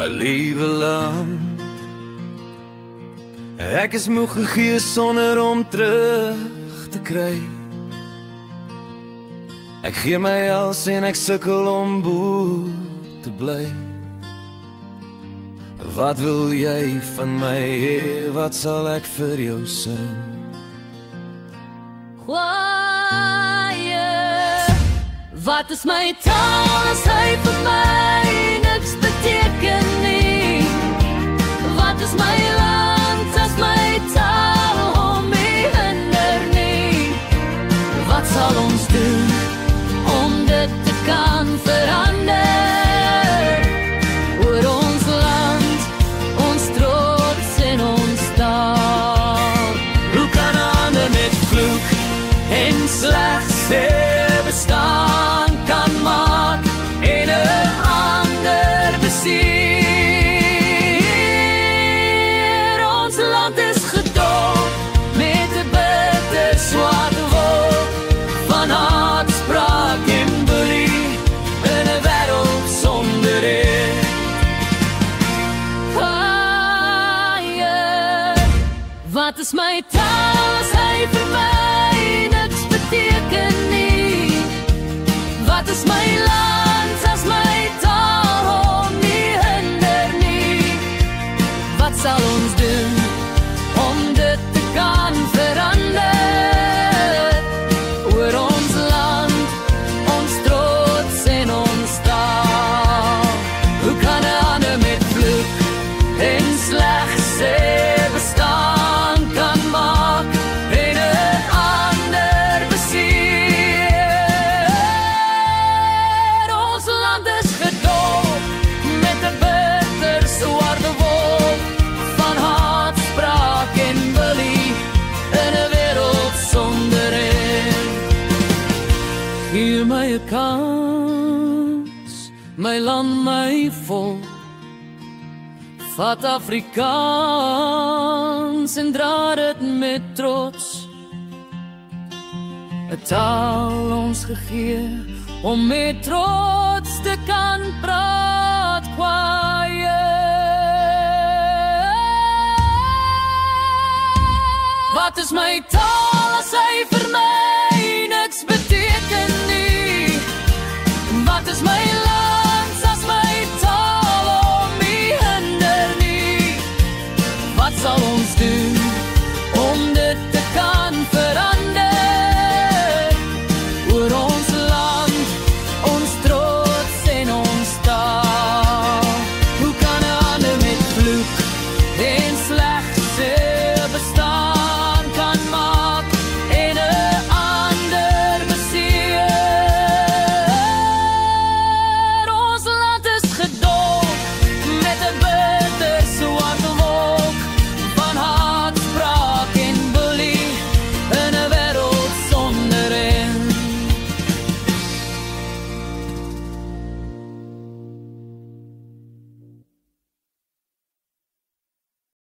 my liewe land. Ek is moeg gegee sonder om terug te kry. Ek gee my als en ek sukkel om bo te bly. Wat wil jy van my hê, wat sal ek vir jou sing? Kwaaie, wat is my taal as hy vir my niks beteken nie? Wat is my land as my taal hom nie hinder nie? Wat sal ons doen om dit te kan verander? Oor ons land, ons trots en ons taal. Hoe kan ander met vloek en slegs sê bestaan kan maak en 'n ander besier? Ons land is gedoop met 'n bitter swart wolk van haatspraak en bully in 'n wêreld sonder eer. Wat is my taal as hy vir my niks beteken nie? Wat is my land as my taal hom nie hinder nie? Wat sal ons doen om dit te kan verander? Oor ons land, ons trots en ons taal. Hoe kan 'n ander met vloek en slegs sê bestaan kan maak en 'n ander besier? Ons land is gedoop met 'n bitter swart wolk van haatspraak en bully in 'n wêreld sonder eer. Gee my 'n kans, my land, my volk. Vat Afrikaans en dra dit met trots. 'n taal ons gegee om met trots te kan praat. Kwaaie, wat is my taal as hy vir my niks beteken nie? Wat is my land as my taal hom nie hinder nie? Wat sal ons doen om dit te kan verander? Oor ons land, ons trots en ons taal. Hoe kan 'n ander met vloek en